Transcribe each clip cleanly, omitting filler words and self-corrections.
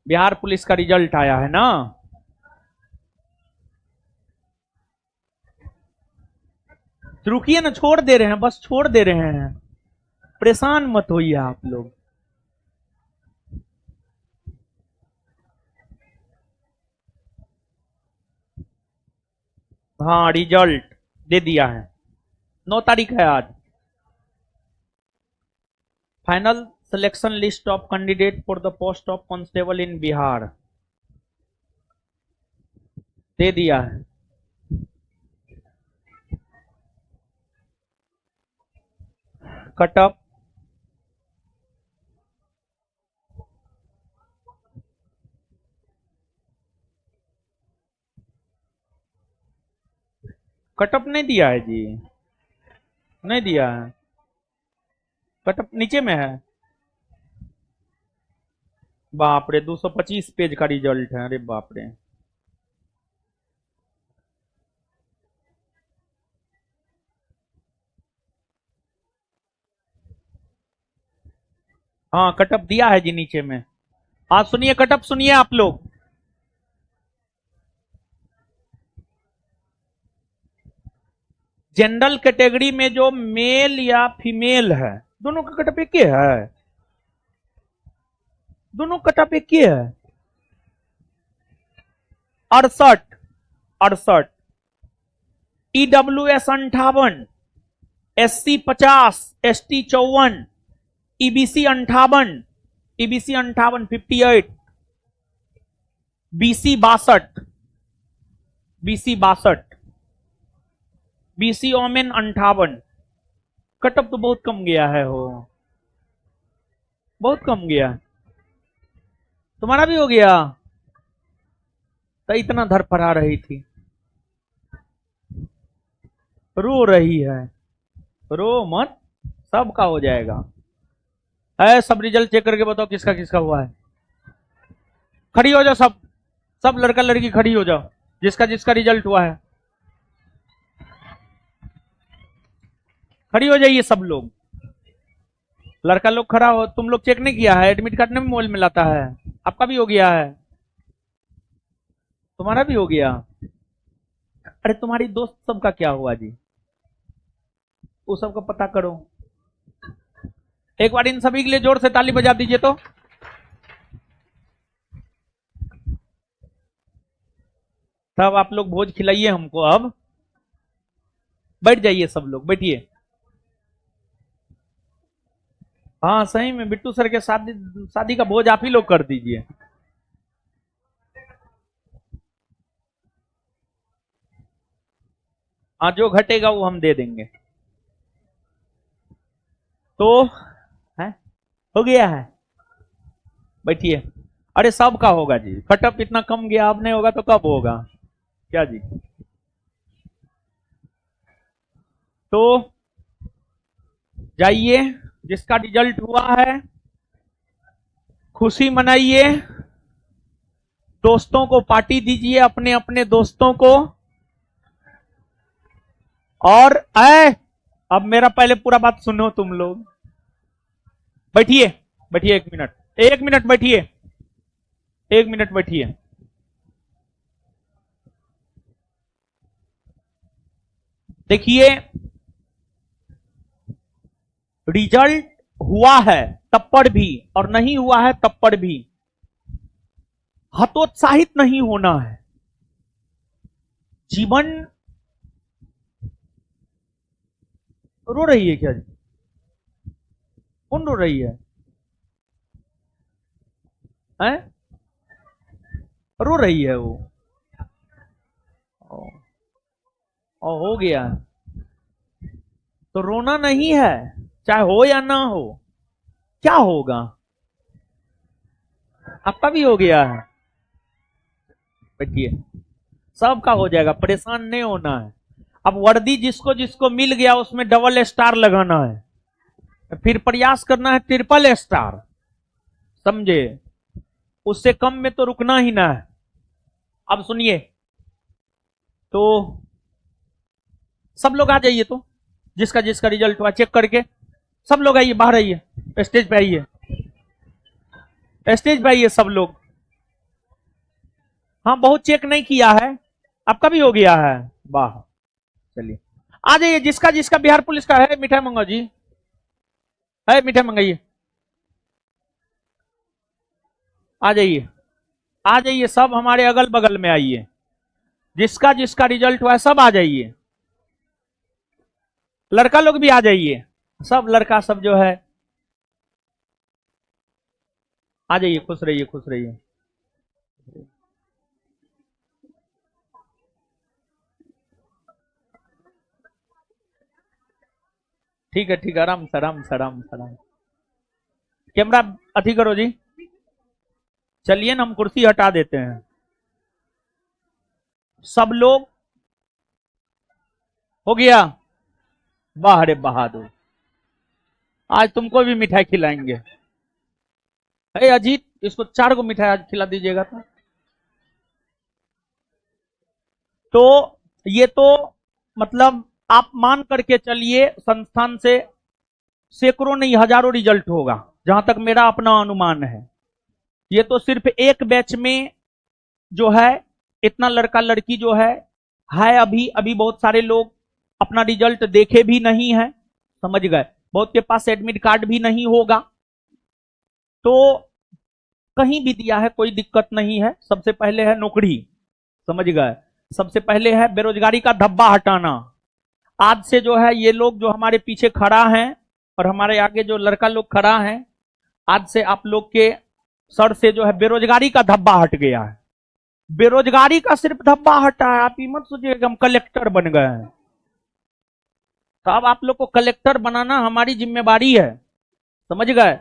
Bihar police का result आया है ना। रुकिए ना, छोड़ दे रहे हैं, बस छोड़ दे रहे हैं, परेशान मत होइए आप लोग। हाँ, रिजल्ट दे दिया है, 9 तारीख है आज। Final selection list of candidate for the post of constable in Bihar दे दिया है। कट ऑफ नहीं दिया है जी, नहीं दिया है। कट ऑफ नीचे में है। बाप रे, 225 पेज का रिजल्ट है, अरे बाप रे। हाँ, कटअप दिया है जी नीचे में। आज सुनिए कटअप, सुनिए आप लोग। जनरल कैटेगरी में जो मेल या फीमेल है, दोनों का कटअप एक ही है, दोनों कटअप एक ही है। 68 EWS 58, SC 50, ST 54, EBC 58, EBC 58, BC 62, BC women 58। Cut up तो बहुत कम गया है, हो बहुत कम गया। तुम्हारा भी हो गया तो इतना धरफड़ा रही थी, रो रही है, रो मत, सबका हो जाएगा। है, सब रिजल्ट चेक करके बताओ किसका किसका हुआ है। खड़ी हो जाओ सब, सब लड़का लड़की खड़ी हो जाओ, जिसका जिसका रिजल्ट हुआ है खड़ी हो जाइए सब लोग। लड़का लोग खड़ा हो, तुम लोग चेक नहीं किया है, एडमिट कार्ड में मोबाइल में लाता है। आपका भी हो गया है, तुम्हारा भी हो गया। अरे तुम्हारी दोस्त सबका क्या हुआ जी, वो सबका पता करो। एक बार इन सभी के लिए जोर से ताली बजा दीजिए तो। सब आप लोग भोज खिलाइए हमको। अब बैठ जाइए सब लोग, बैठिए। हाँ सही में, बिट्टू सर के शादी शादी का भोज आप ही लोग कर दीजिए। हाँ, जो घटेगा वो हम दे देंगे। तो है, हो गया है, बैठिए। अरे सबका होगा जी, कटअप इतना कम गया, अब नहीं होगा तो कब होगा क्या जी। तो जाइए, जिसका रिजल्ट हुआ है खुशी मनाइए, दोस्तों को पार्टी दीजिए, अपने अपने दोस्तों को। और अब मेरा पहले पूरा बात सुनो तुम लोग। बैठिए, बैठिए, 1 मिनट, 1 मिनट बैठिए, 1 मिनट बैठिए। देखिए, रिजल्ट हुआ है तब पर भी और नहीं हुआ है तब पर भी हतोत्साहित नहीं होना है। जीवन, रो रही है क्या जी, कौन रो रही है? हैं? रो रही है वो। और हो गया तो रोना नहीं है, चाहे हो या ना हो। क्या होगा, आपका भी हो गया है, बैठिए, सबका हो जाएगा, परेशान नहीं होना है। अब वर्दी जिसको जिसको मिल गया उसमें डबल स्टार लगाना है, फिर प्रयास करना है ट्रिपल स्टार, समझे? उससे कम में तो रुकना ही ना है। अब सुनिए, तो सब लोग आ जाइए, तो जिसका जिसका रिजल्ट हुआ चेक करके सब लोग आइए, बाहर आइए, स्टेज पे आइए, स्टेज पे आइए सब लोग। हाँ, बहुत चेक नहीं किया है, आपका भी हो गया है, वाह। चलिए आ जाइए, जिसका जिसका बिहार पुलिस का है मिठाई मंगाओ जी, है मिठाई मंगाइए, आ जाइए, आ जाइए, सब हमारे अगल बगल में आइए, जिसका जिसका रिजल्ट हुआ है सब आ जाइए, लड़का लोग भी आ जाइए, सब लड़का सब जो है आ जाइए, खुश रहिए खुश रहिए। ठीक है ठीक है, आराम से आराम से आराम से आराम। कैमरा अथी करो जी, चलिए ना हम कुर्सी हटा देते हैं, सब लोग हो गया, वाह रे बहादुर, आज तुमको भी मिठाई खिलाएंगे। अरे अजीत, इसको 4 गो मिठाई आज खिला दीजिएगा तो ये तो मतलब आप मान करके चलिए संस्थान से सैकड़ों नहीं हजारों रिजल्ट होगा, जहां तक मेरा अपना अनुमान है। ये तो सिर्फ एक बैच में जो है इतना लड़का लड़की जो है अभी अभी बहुत सारे लोग अपना रिजल्ट देखे भी नहीं है, समझ गए, बहुत के पास एडमिट कार्ड भी नहीं होगा, तो कहीं भी दिया है कोई दिक्कत नहीं है। सबसे पहले है नौकरी, समझ गए, सबसे पहले है बेरोजगारी का धब्बा हटाना। आज से जो है ये लोग जो हमारे पीछे खड़ा है और हमारे आगे जो लड़का लोग खड़ा है, आज से आप लोग के सर से जो है बेरोजगारी का धब्बा हट गया है, बेरोजगारी का सिर्फ धब्बा हटा है। आप ये मत सोचिए कि हम कलेक्टर बन गए हैं, तो अब आप लोग को कलेक्टर बनाना हमारी जिम्मेवारी है, समझ गए।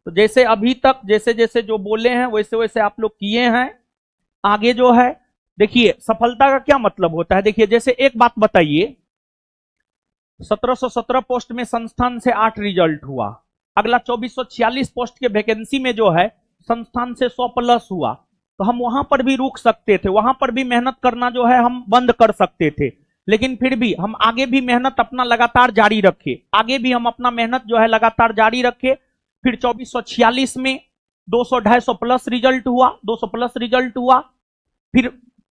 तो जैसे अभी तक जैसे जैसे जो बोले हैं वैसे वैसे आप लोग किए हैं, आगे जो है देखिए सफलता का क्या मतलब होता है। देखिए जैसे एक बात बताइए, 1717 पोस्ट में संस्थान से 8 रिजल्ट हुआ, अगला 2446 पोस्ट के वैकेंसी में जो है संस्थान से 100 प्लस हुआ, तो हम वहां पर भी रुक सकते थे, वहां पर भी मेहनत करना जो है हम बंद कर सकते थे, लेकिन फिर भी हम आगे भी मेहनत अपना लगातार जारी रखे, आगे भी हम अपना मेहनत जो है लगातार जारी रखे। फिर 2446 में 200-250 प्लस रिजल्ट हुआ, 200 प्लस रिजल्ट हुआ। फिर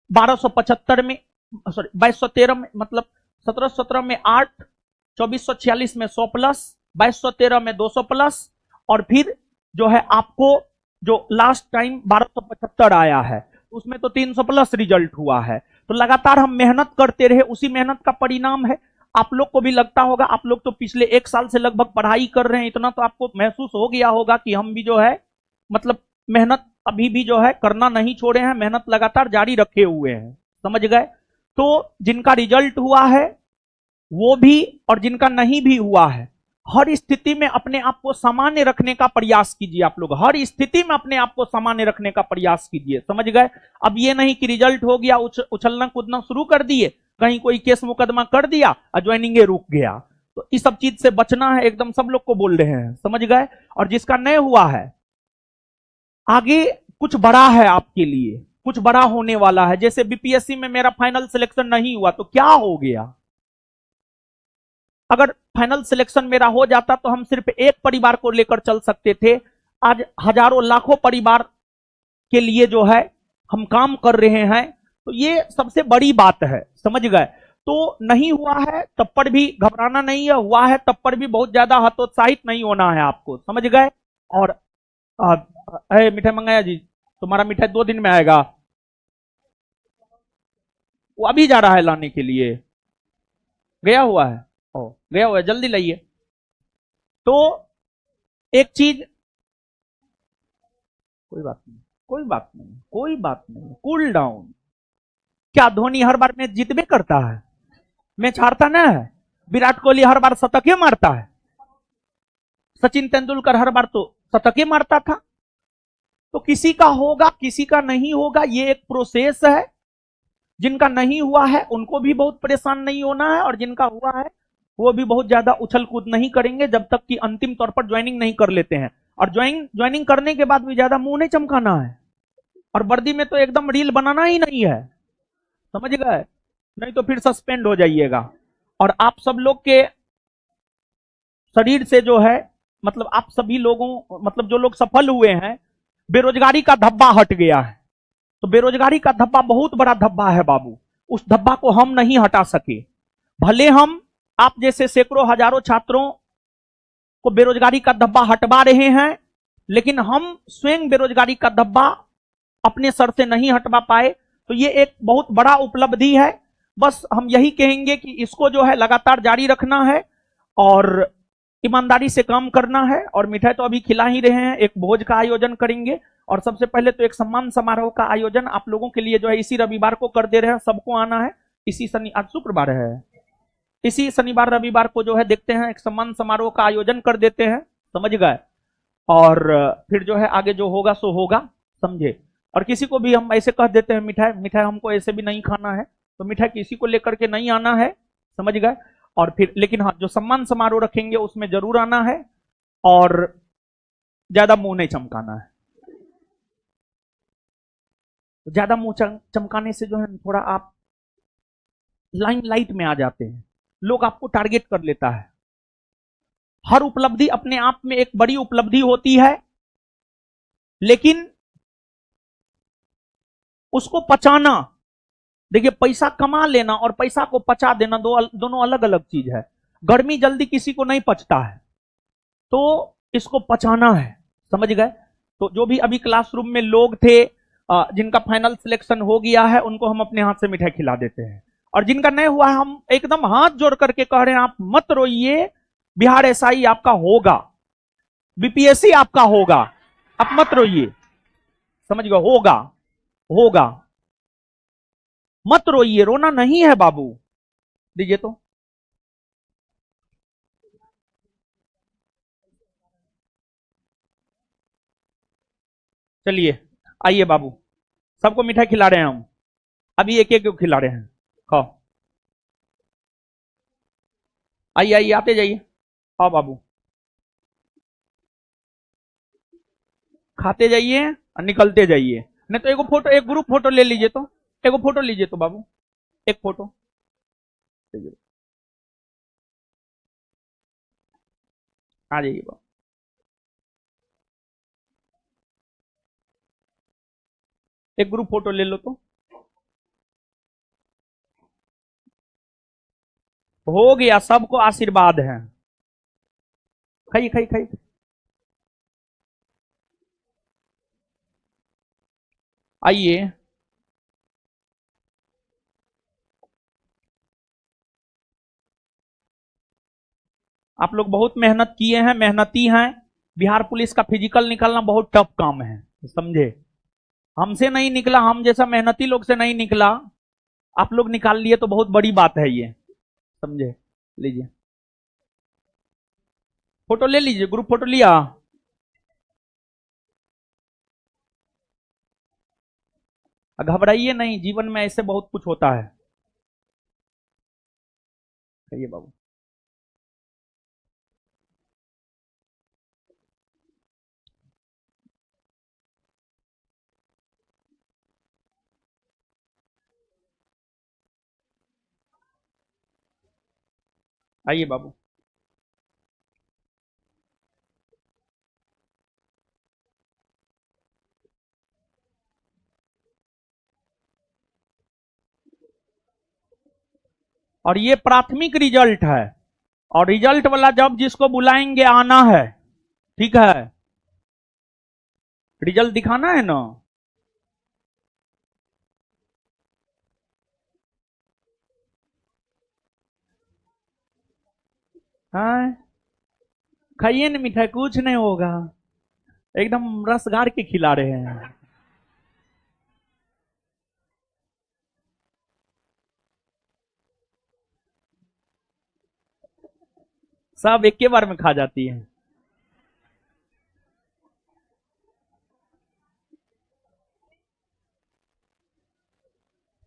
1275 में सॉरी 2213 में, मतलब 1717 में 8, 2446 में 100 प्लस, 2213 में 200 प्लस, और फिर जो है आपको जो लास्ट टाइम 1275 आया है उसमें तो 300 प्लस रिजल्ट हुआ है। तो लगातार हम मेहनत करते रहे, उसी मेहनत का परिणाम है। आप लोग को भी लगता होगा, आप लोग तो पिछले 1 साल से लगभग पढ़ाई कर रहे हैं, इतना तो आपको महसूस हो गया होगा कि हम भी जो है मतलब मेहनत अभी भी जो है करना नहीं छोड़े हैं, मेहनत लगातार जारी रखे हुए हैं, समझ गए। तो जिनका रिजल्ट हुआ है वो भी और जिनका नहीं भी हुआ है, हर स्थिति में अपने आप को सामान्य रखने का प्रयास कीजिए। आप लोग हर स्थिति में अपने आप को सामान्य रखने का प्रयास कीजिए, समझ गए। अब ये नहीं कि रिजल्ट हो गया उछलना कूदना शुरू कर दिए, कहीं कोई केस मुकदमा कर दिया और ज्वाइनिंग रुक गया, तो इस सब चीज से बचना है, एकदम सब लोग को बोल रहे हैं, समझ गए। और जिसका नहीं हुआ है, आगे कुछ बड़ा है आपके लिए, कुछ बड़ा होने वाला है। जैसे बीपीएससी में मेरा फाइनल सिलेक्शन नहीं हुआ तो क्या हो गया, अगर फाइनल सिलेक्शन मेरा हो जाता तो हम सिर्फ एक परिवार को लेकर चल सकते थे, आज हजारों लाखों परिवार के लिए जो है हम काम कर रहे हैं, तो ये सबसे बड़ी बात है, समझ गए। तो नहीं हुआ है तब पर भी घबराना नहीं है, हुआ है तब पर भी बहुत ज्यादा हतोत्साहित नहीं होना है आपको, समझ गए। और मिठाई मंगाया जी, तुम्हारा मिठाई 2 दिन में आएगा, वो अभी जा रहा है लाने के लिए, गया हुआ है, ओ गया हुआ है, जल्दी लाइए। तो एक चीज, कोई बात नहीं कोई बात नहीं कोई बात नहीं, कूल डाउन। क्या धोनी हर बार मैच जीतबे करता है, मैच हारता ना है। विराट कोहली हर बार शतके मारता है, सचिन तेंदुलकर हर बार तो शतके मारता था। तो किसी का होगा किसी का नहीं होगा, ये एक प्रोसेस है। जिनका नहीं हुआ है उनको भी बहुत परेशान नहीं होना है, और जिनका हुआ है वो भी बहुत ज्यादा उछल कूद नहीं करेंगे जब तक कि अंतिम तौर पर ज्वाइनिंग नहीं कर लेते हैं। और ज्वाइनिंग करने के बाद भी ज्यादा मुंह नहीं चमकाना है, और वर्दी में तो एकदम रील बनाना ही नहीं है, समझ गए, नहीं तो फिर सस्पेंड हो जाइएगा। और आप सब लोग के शरीर से जो है मतलब आप सभी लोगों मतलब जो लोग सफल हुए हैं, बेरोजगारी का धब्बा हट गया है, तो बेरोजगारी का धब्बा बहुत बड़ा धब्बा है बाबू, उस धब्बा को हम नहीं हटा सके। भले हम आप जैसे सैकड़ों हजारों छात्रों को बेरोजगारी का धब्बा हटवा रहे हैं, लेकिन हम स्वयं बेरोजगारी का धब्बा अपने सर से नहीं हटवा पाए, तो ये एक बहुत बड़ा उपलब्धि है। बस हम यही कहेंगे कि इसको जो है लगातार जारी रखना है और ईमानदारी से काम करना है। और मिठाई तो अभी खिला ही रहे हैं, एक भोज का आयोजन करेंगे और सबसे पहले तो एक सम्मान समारोह का आयोजन आप लोगों के लिए जो है इसी रविवार को कर दे रहे हैं, सबको आना है। इसी शनि, आज शुक्रवार है, इसी शनिवार रविवार को जो है देखते हैं एक सम्मान समारोह का आयोजन कर देते हैं, समझ गए। और फिर जो है आगे जो होगा सो होगा, समझे। और किसी को भी हम ऐसे कह देते हैं मिठाई मिठाई हमको ऐसे भी नहीं खाना है, तो मिठाई किसी को लेकर के नहीं आना है, समझ गए। और फिर लेकिन हाँ, जो सम्मान समारोह रखेंगे उसमें जरूर आना है और ज्यादा मुंह नहीं चमकाना है। ज्यादा मुंह चमकाने से जो है थोड़ा आप लाइन लाइट में आ जाते हैं, लोग आपको टारगेट कर लेता है। हर उपलब्धि अपने आप में एक बड़ी उपलब्धि होती है, लेकिन उसको पचाना, देखिए पैसा कमा लेना और पैसा को पचा देना दोनों अलग अलग चीज है। गर्मी जल्दी किसी को नहीं पचता है, तो इसको पचाना है, समझ गए। तो जो भी अभी क्लासरूम में लोग थे जिनका फाइनल सिलेक्शन हो गया है, उनको हम अपने हाथ से मिठाई खिला देते हैं। और जिनका नहीं हुआ है, हम एकदम हाथ जोड़ करके कह रहे हैं आप मत रोइए, बिहार एसआई आपका होगा, बीपीएससी आपका होगा, आप मत रोइए, समझ गए, होगा होगा, मत रोइए, रोना नहीं है बाबू। दीजिए तो, चलिए आइए बाबू, सबको मिठाई खिला रहे हैं हम, अभी एक एक खिला रहे हैं, खाओ, आइए आइए, आते जाइए, खाओ बाबू, खाते जाइए और निकलते जाइए। नहीं तो एगो फोटो, एक ग्रुप फोटो ले लीजिए, तो एगो फोटो लीजिए तो बाबू, एक फोटो, आ जाइए बाबू, एक ग्रुप फोटो ले लो तो, हो गया, सबको आशीर्वाद है। खाइए खाइए खाइए, आइए, आप लोग बहुत मेहनत किए हैं, मेहनती हैं। बिहार पुलिस का फिजिकल निकालना बहुत टफ काम है, समझे। हमसे नहीं निकला, हम जैसा मेहनती लोग से नहीं निकला, आप लोग निकाल लिए तो बहुत बड़ी बात है ये, समझे। लीजिए फोटो, ले लीजिए, ग्रुप फोटो लिया। घबराइए नहीं, जीवन में ऐसे बहुत कुछ होता है। कहिए बाबू, आइए बाबू, और ये प्राथमिक रिजल्ट है, और रिजल्ट वाला जब जिसको बुलाएंगे आना है, ठीक है, रिजल्ट दिखाना है ना। हाँ, खाइए ना मिठाई, कुछ नहीं होगा, एकदम रस गार के खिला रहे हैं। सब एक के बार में खा जाती है।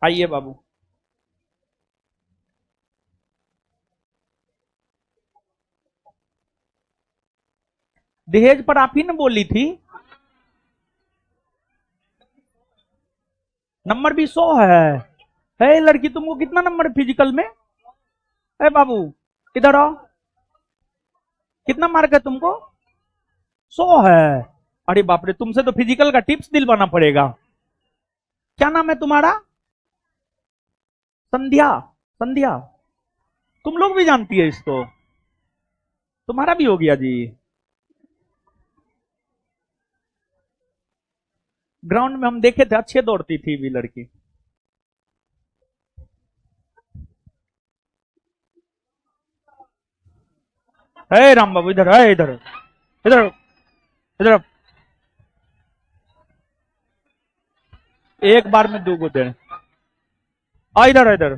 आइए बाबू, दहेज पर आप ही ने बोली थी, नंबर भी 100 है लड़की, तुमको कितना नंबर फिजिकल में है बाबू, इधर आओ, कितना मार्क है तुमको, 100 है। अरे बाप रे, तुमसे तो फिजिकल का टिप्स दिलवाना पड़ेगा। क्या नाम है तुम्हारा? संध्या। संध्या, तुम लोग भी जानती है इसको? तुम्हारा भी हो गया जी। ग्राउंड में हम देखे थे, अच्छे दौड़ती थी भी लड़की। है राम बाबू, इधर है, इधर इधर इधर। एक बार में दो गो दे। आ इधर इधर।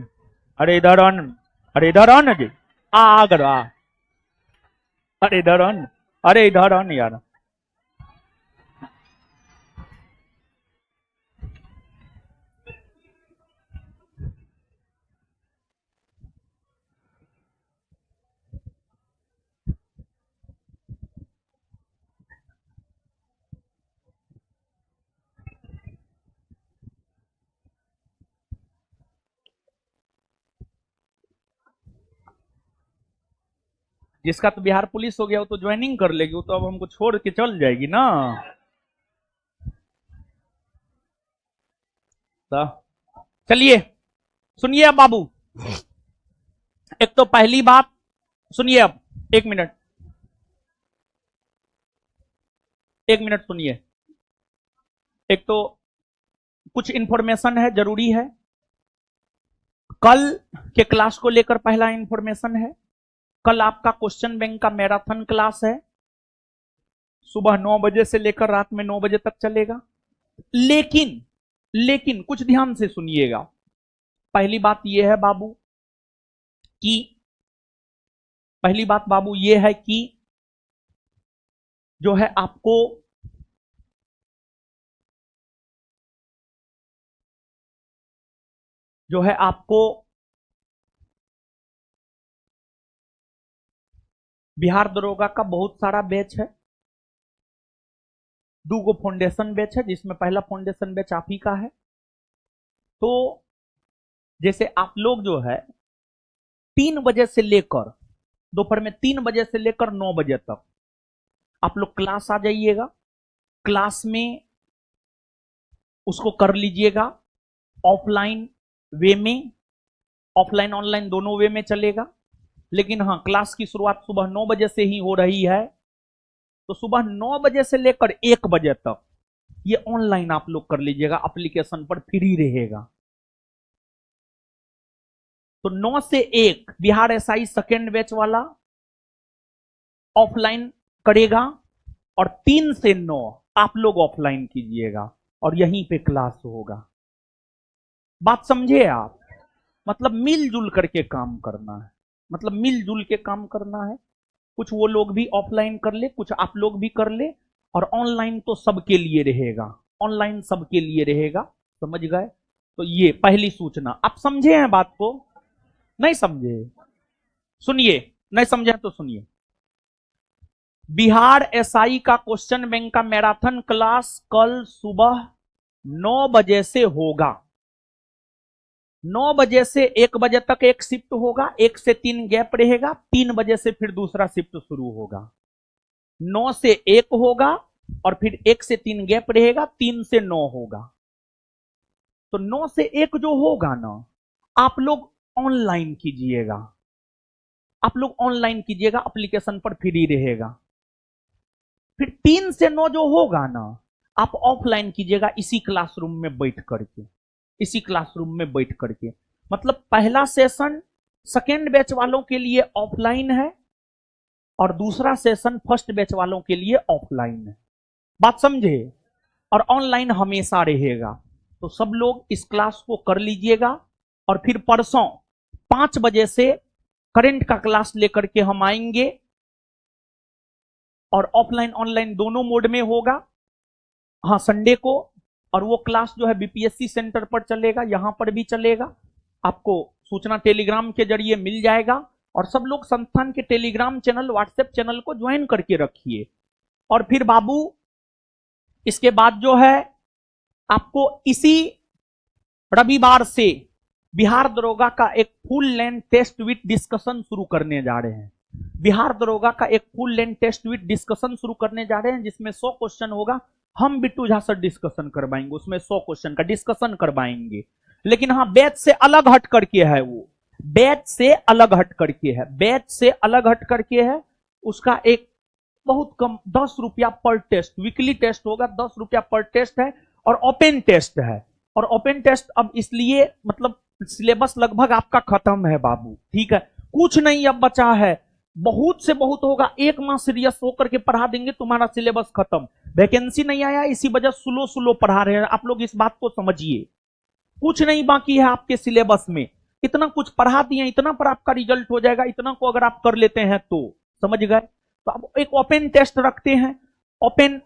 अरे इधर आन। अरे इधर आन जी। आ कर आ। अरे इधर आन। अरे इधर आन यार। जिसका तो बिहार पुलिस हो गया वो तो ज्वाइनिंग कर लेगी, वो तो अब हमको छोड़ के चल जाएगी ना। तो चलिए सुनिए अब बाबू। एक तो पहली बात सुनिए, अब 1 मिनट, 1 मिनट सुनिए। एक तो कुछ इंफॉर्मेशन है, जरूरी है। कल के क्लास को लेकर पहला इंफॉर्मेशन है, कल आपका क्वेश्चन बैंक का मैराथन क्लास है। सुबह 9 बजे से लेकर रात में 9 बजे तक चलेगा। लेकिन लेकिन कुछ ध्यान से सुनिएगा। पहली बात यह है बाबू कि पहली बात बाबू यह है कि जो है आपको जो है आपको बिहार दरोगा का बहुत सारा बैच है। 2 गो फाउंडेशन बैच है, जिसमें पहला फाउंडेशन बैच आप ही का है। तो जैसे आप लोग जो है 3 बजे से लेकर दोपहर में 3 बजे से लेकर 9 बजे तक आप लोग क्लास आ जाइएगा। क्लास में उसको कर लीजिएगा ऑफलाइन वे में, ऑफलाइन ऑनलाइन दोनों वे में चलेगा। लेकिन हाँ, क्लास की शुरुआत सुबह 9 बजे से ही हो रही है। तो सुबह 9 बजे से लेकर 1 बजे तक ये ऑनलाइन आप लोग कर लीजिएगा, एप्लीकेशन पर फ्री रहेगा। तो 9 से 1 बिहार एसआई सेकेंड बैच वाला ऑफलाइन करेगा, और 3 से 9 आप लोग ऑफलाइन कीजिएगा, और यहीं पे क्लास होगा। बात समझे आप? मतलब मिलजुल करके काम करना है, मतलब मिलजुल के काम करना है। कुछ वो लोग भी ऑफलाइन कर ले, कुछ आप लोग भी कर ले, और ऑनलाइन तो सबके लिए रहेगा, ऑनलाइन सबके लिए रहेगा। समझ गए? तो ये पहली सूचना। आप समझे हैं बात को? नहीं समझे? सुनिए, नहीं समझे तो सुनिए। बिहार एसआई का क्वेश्चन बैंक का मैराथन क्लास कल सुबह 9 बजे से होगा। 9 बजे से 1 बजे तक एक शिफ्ट होगा, 1 से 3 गैप रहेगा, 3 बजे से फिर दूसरा शिफ्ट शुरू होगा। 9 से 1 होगा, और फिर 1 से 3 गैप रहेगा, 3 से 9 होगा। तो 9 से 1 जो होगा ना, आप लोग ऑनलाइन कीजिएगा, आप लोग ऑनलाइन कीजिएगा, एप्लीकेशन पर फ्री रहेगा। फिर 3 से 9 जो होगा ना, आप ऑफलाइन कीजिएगा, इसी क्लासरूम में बैठ करके, इसी क्लासरूम में बैठ करके। मतलब पहला सेशन सेकेंड बैच वालों के लिए ऑफलाइन है, और दूसरा सेशन फर्स्ट बैच वालों के लिए ऑफलाइन है। बात समझे? और ऑनलाइन हमेशा रहेगा। तो सब लोग इस क्लास को कर लीजिएगा, और फिर परसों 5 बजे से करंट का क्लास लेकर के हम आएंगे, और ऑफलाइन ऑनलाइन दोनों मोड में होगा। हाँ, संडे को। और वो क्लास जो है बीपीएससी सेंटर पर चलेगा, यहां पर भी चलेगा। आपको सूचना टेलीग्राम के जरिए मिल जाएगा, और सब लोग संस्थान के टेलीग्राम चैनल, व्हाट्सएप चैनल को ज्वाइन करके रखिए। और फिर बाबू इसके बाद जो है आपको इसी रविवार से बिहार दरोगा का एक full length test with discussion शुरू करने जा रहे हैं। बिहार दरोगा का एक full length test with discussion शुरू करने जा रहे हैं, जिसमें 100 क्वेश्चन होगा, हम बिट्टू झा सर डिस्कशन करवाएंगे, उसमें 100 क्वेश्चन का डिस्कशन करवाएंगे। लेकिन हाँ बैच से अलग हट करके है, वो बैच से अलग हट करके है, बैच से अलग हट करके है। उसका एक बहुत कम 10 रुपया पर टेस्ट, वीकली टेस्ट होगा, 10 रुपया पर टेस्ट है, और ओपन टेस्ट है। और ओपन टेस्ट अब इसलिए मतलब सिलेबस लगभग आपका खत्म है बाबू, ठीक है, कुछ नहीं अब बचा है, बहुत से बहुत होगा, 1 माह सीरियस होकर के पढ़ा देंगे, तुम्हारा सिलेबस खत्म। वैकेंसी नहीं आया इसी वजह स्लो स्लो पढ़ा रहे हैं, आप लोग इस बात को समझिए। कुछ नहीं बाकी है आपके सिलेबस में, इतना कुछ पढ़ा दिए, इतना पर आपका रिजल्ट हो जाएगा, इतना को अगर आप कर लेते हैं तो समझ गए। तो अब एक ओपन टेस्ट रखते हैं, ओपन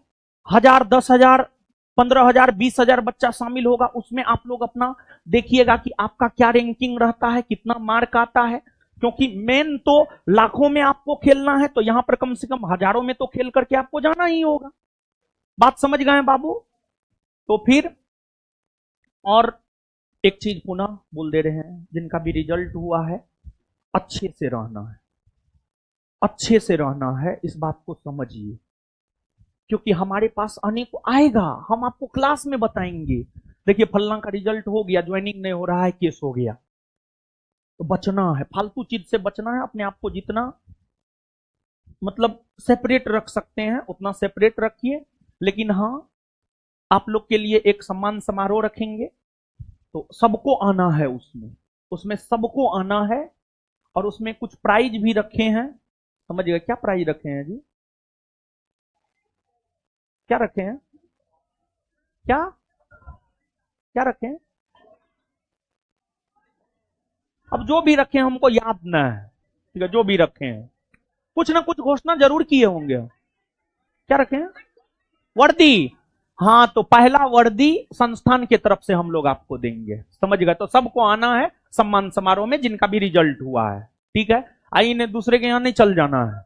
1000, 10,000, 15,000, 20,000 बच्चा शामिल होगा, उसमें आप लोग अपना देखिएगा कि आपका क्या रैंकिंग रहता है, कितना मार्क आता है, क्योंकि मेन तो लाखों में आपको खेलना है, तो यहां पर कम से कम हजारों में तो खेल करके आपको जाना ही होगा। बात समझ गए बाबू? तो फिर और एक चीज पुनः बोल दे रहे हैं, जिनका भी रिजल्ट हुआ है अच्छे से रहना है, अच्छे से रहना है, इस बात को समझिए, क्योंकि हमारे पास आने को आएगा, हम आपको क्लास में बताएंगे। देखिए फलना का रिजल्ट हो गया, ज्वाइनिंग नहीं हो रहा है, केस हो गया, तो बचना है, फालतू चीज से बचना है, अपने आप को जितना मतलब सेपरेट रख सकते हैं उतना सेपरेट रखिए। लेकिन हाँ आप लोग के लिए एक सम्मान समारोह रखेंगे, तो सबको आना है, उसमें उसमें सबको आना है, और उसमें कुछ प्राइज भी रखे हैं, समझिएगा। क्या प्राइज रखे हैं जी? क्या रखे हैं? क्या क्या रखे हैं? अब जो भी रखे हैं हमको याद ना है, ठीक है, जो भी रखे हैं कुछ ना कुछ घोषणा जरूर किए होंगे। क्या रखे हैं? वर्दी। हाँ तो पहला वर्दी संस्थान की तरफ से हम लोग आपको देंगे, समझ गए। तो सबको आना है सम्मान समारोह में, जिनका भी रिजल्ट हुआ है, ठीक है। आई ने दूसरे के यहां नहीं चल जाना है,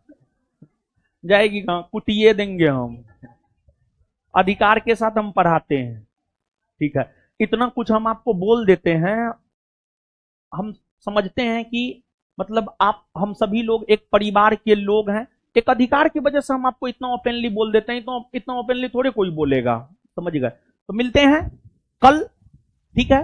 जाएगी कहां, कुटिए देंगे हम, अधिकार के साथ हम पढ़ाते हैं, ठीक है। इतना कुछ हम आपको बोल देते हैं, हम समझते हैं कि मतलब आप हम सभी लोग एक परिवार के लोग हैं, एक अधिकार की वजह से हम आपको इतना ओपनली बोल देते हैं, तो इतना ओपनली थोड़े कोई बोलेगा, समझ गए। तो मिलते हैं कल, ठीक है।